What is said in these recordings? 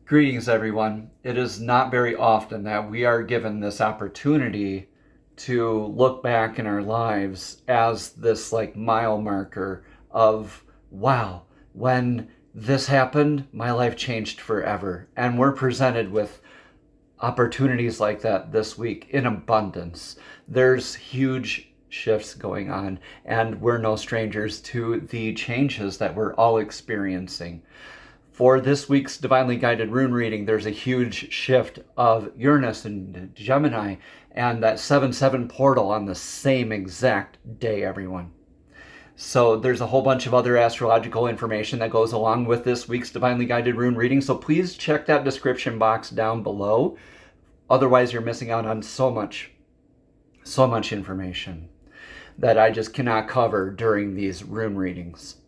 Greetings, everyone. It is not very often that we are given this opportunity to look back in our lives as this mile marker of, wow, when this happened, my life changed forever. And we're presented with opportunities like that this week in abundance. There's huge shifts going on, and we're no strangers to the changes that we're all experiencing. For this week's Divinely Guided Rune reading, there's a huge shift of Uranus and Gemini and that 7-7 portal on the same exact day, everyone. So there's a whole bunch of other astrological information that goes along with this week's Divinely Guided Rune reading, so please check that description box down below. Otherwise, you're missing out on so much information that I just cannot cover during these rune readings.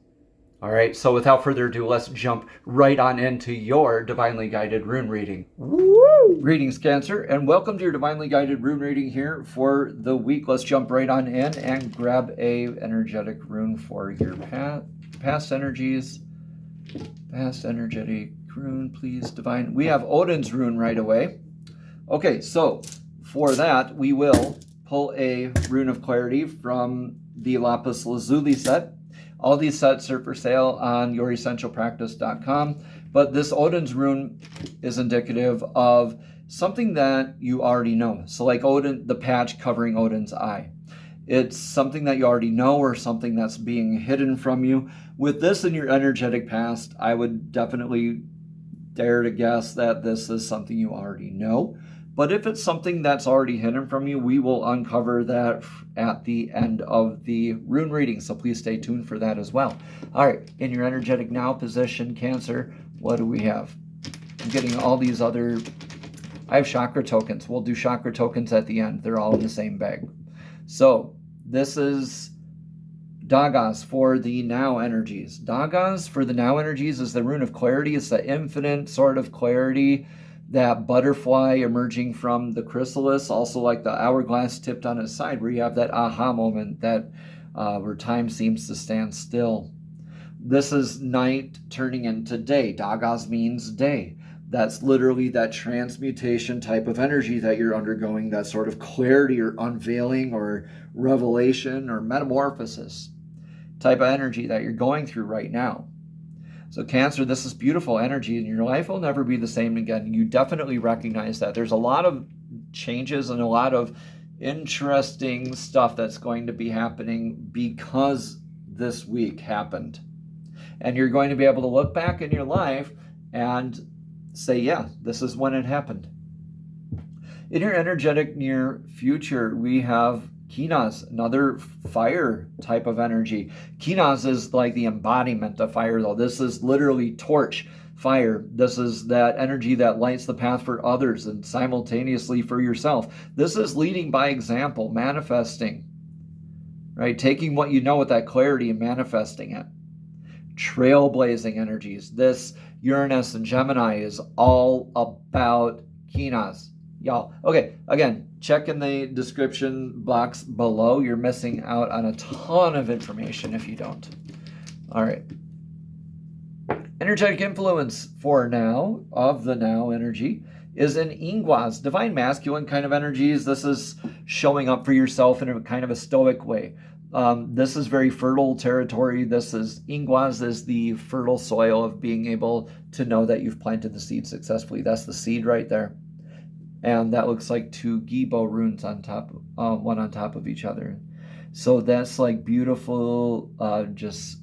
All right, so without further ado, let's jump right on into your Divinely Guided Rune reading. Woo! Greetings, Cancer, and welcome to your Divinely Guided Rune reading here for the week. Let's jump right on in and grab a energetic rune for your past energies. Past energetic rune, please, Divine. We have Odin's rune right away. Okay, so for that, we will pull a rune of clarity from the Lapis Lazuli set. All these sets are for sale on youressentialpractice.com, but this Odin's rune is indicative of something that you already know. So like Odin, the patch covering Odin's eye. It's something that you already know or something that's being hidden from you. With this in your energetic past, I would definitely dare to guess that this is something you already know. But if it's something that's already hidden from you, we will uncover that at the end of the rune reading. So please stay tuned for that as well. All right, in your energetic now position, Cancer, what do we have? I'm getting all these other... I have chakra tokens. We'll do chakra tokens at the end. They're all in the same bag. So this is Dagas for the now energies. Dagas for the now energies is the rune of clarity. It's the infinite sort of clarity, that butterfly emerging from the chrysalis, also like the hourglass tipped on its side, where you have that aha moment that where time seems to stand still. This is night turning into day. Dagas means day. That's literally that transmutation type of energy that you're undergoing, that sort of clarity or unveiling or revelation or metamorphosis type of energy that you're going through right now. So Cancer, this is beautiful energy, and your life will never be the same again. You definitely recognize that. There's a lot of changes and a lot of interesting stuff that's going to be happening because this week happened. And you're going to be able to look back in your life and say, yeah, this is when it happened. In your energetic near future, we have Kinas, another fire type of energy. Kinas is like the embodiment of fire, though. This is literally torch fire. This is that energy that lights the path for others and simultaneously for yourself. This is leading by example, manifesting, right? Taking what you know with that clarity and manifesting it. Trailblazing energies. This Uranus and Gemini is all about Kinas. Y'all, okay, again, check in the description box below. You're missing out on a ton of information if you don't. All right. Energetic influence for now, of the now energy, is in Ingwas, divine masculine kind of energies. This is showing up for yourself in a kind of a stoic way. This is very fertile territory. This is, Ingwas is the fertile soil of being able to know that you've planted the seed successfully. That's the seed right there. And that looks like two Gibo runes on top, one on top of each other. So that's like beautiful, just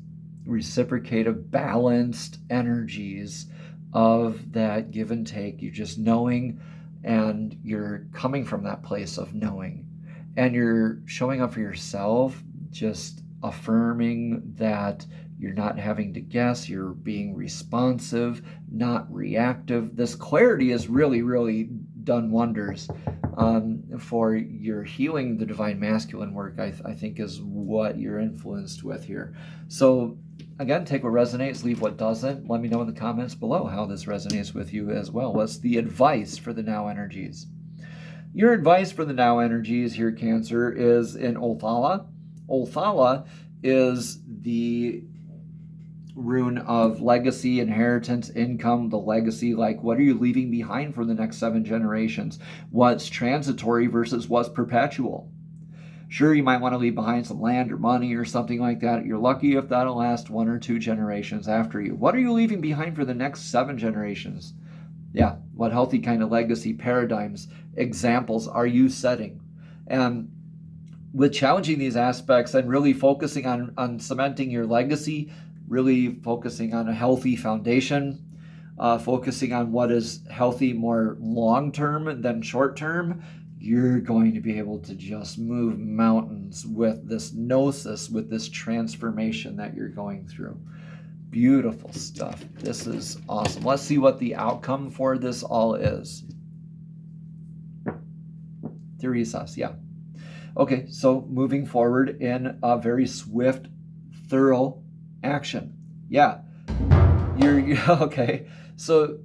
reciprocative, balanced energies of that give and take. You're just knowing, and you're coming from that place of knowing. And you're showing up for yourself, just affirming that you're not having to guess, you're being responsive, not reactive. This clarity has really, really done wonders for your healing. The divine masculine work, I think, is what you're influenced with here. So again, take what resonates, leave what doesn't. Let me know in the comments below how this resonates with you as well. What's the advice for the now energies? Your advice for the now energies here, Cancer, is in Othala. Othala is the rune of legacy, inheritance, income, the legacy. Like, what are you leaving behind for the next 7 generations? What's transitory versus what's perpetual? Sure, you might want to leave behind some land or money or something like that. You're lucky if that'll last 1 or 2 generations after you. What are you leaving behind for the next 7 generations? Yeah, what healthy kind of legacy paradigms, examples are you setting? And with challenging these aspects and really focusing on cementing your legacy, really focusing on a healthy foundation, focusing on what is healthy more long-term than short-term, you're going to be able to just move mountains with this gnosis, with this transformation that you're going through. Beautiful stuff. This is awesome. Let's see what the outcome for this all is. Theorisas, yeah. Okay, so moving forward in a very swift, thorough action. Yeah, okay. So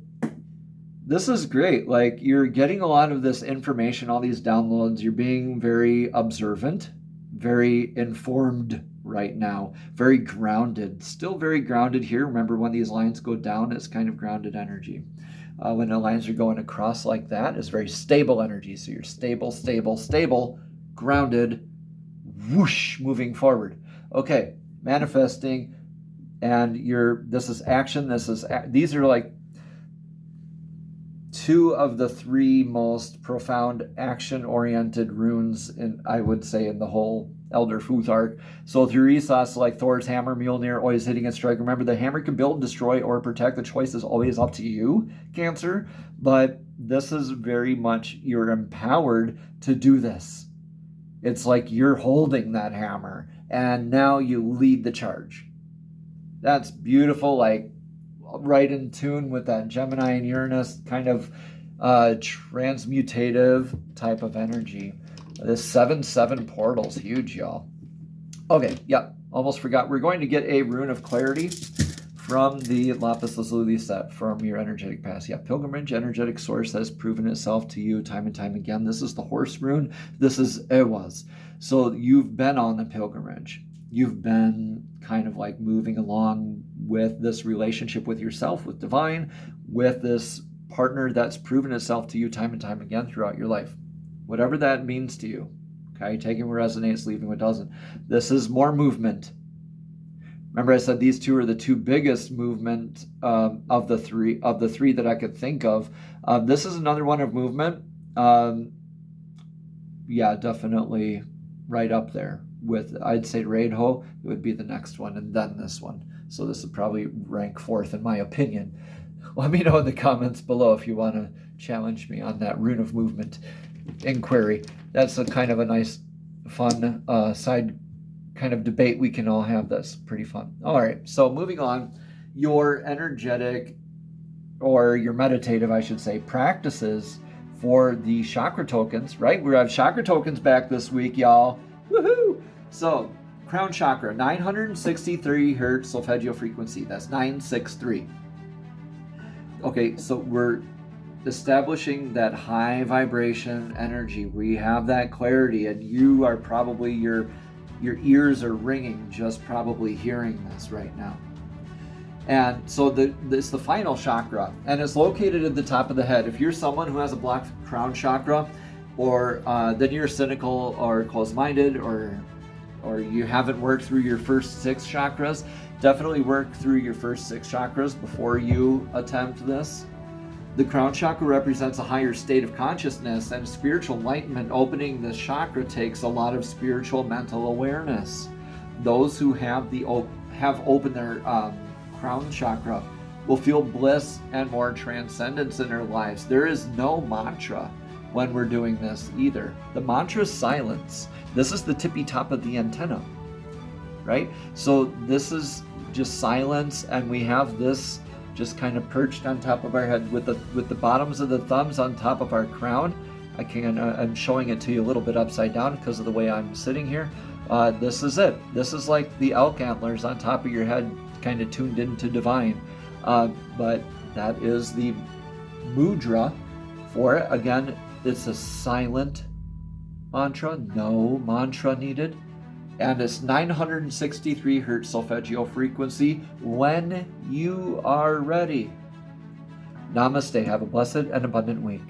this is great. Like, you're getting a lot of this information, all these downloads. You're being very observant, very informed right now, very grounded. Still very grounded here. Remember, when these lines go down, it's kind of grounded energy. When the lines are going across like that, it's very stable energy. So you're stable, stable, stable, grounded, whoosh, moving forward. Okay, manifesting, and this is action. These are like 2 of the 3 most profound action-oriented runes I would say, in the whole Elder Futhark. So Theorisas, like Thor's hammer, Mjolnir, always hitting and strike. Remember, the hammer can build, destroy, or protect. The choice is always up to you, Cancer. But this is very much, you're empowered to do this. It's like you're holding that hammer, and now you lead the charge. That's beautiful, like right in tune with that Gemini and Uranus kind of transmutative type of energy. This 7-7 portal's huge, y'all. Okay, yeah, almost forgot. We're going to get a rune of clarity from the Lapis Lazuli set from your energetic past. Yeah, pilgrimage, energetic source has proven itself to you time and time again. This is the horse rune. This is Ewaz. So you've been on the pilgrimage. You've been kind of like moving along with this relationship with yourself, with divine, with this partner that's proven itself to you time and time again throughout your life. Whatever that means to you. Okay, taking what resonates, leaving what doesn't. This is more movement. Remember, I said these 2 are the 2 biggest movement of the three that I could think of. This is another one of movement. Yeah, definitely right up there with, I'd say, Raidho. It would be the next one, and then this one. So this would probably rank 4th in my opinion. Let me know in the comments below if you want to challenge me on that rune of movement inquiry. That's a kind of a nice, fun side kind of debate we can all have. That's pretty fun. All right, so moving on, your energetic, or your meditative, I should say, practices for the chakra tokens, right? We have chakra tokens back this week, y'all. Woohoo! So, crown chakra, 963 hertz solfeggio frequency. That's 963. Okay, so we're establishing that high vibration energy. We have that clarity, and you are probably, your ears are ringing just probably hearing this right now. And so it's the final chakra, and it's located at the top of the head. If you're someone who has a blocked crown chakra, or then you're cynical or closed-minded, or you haven't worked through your first 6 chakras, definitely work through your first 6 chakras before you attempt this. The crown chakra represents a higher state of consciousness, and spiritual enlightenment. Opening this chakra takes a lot of spiritual mental awareness. Those who have opened their crown chakra will feel bliss and more transcendence in their lives. There is no mantra when we're doing this either. The mantra is silence. This is the tippy top of the antenna, right? So this is just silence, and we have this just kind of perched on top of our head with the bottoms of the thumbs on top of our crown. I'm showing it to you a little bit upside down because of the way I'm sitting here. This is it. This is like the elk antlers on top of your head, kind of tuned into divine. But that is the mudra for it. Again, it's a silent mantra, no mantra needed. and it's 963 hertz solfeggio frequency when you are ready. Namaste. Have a blessed and abundant week.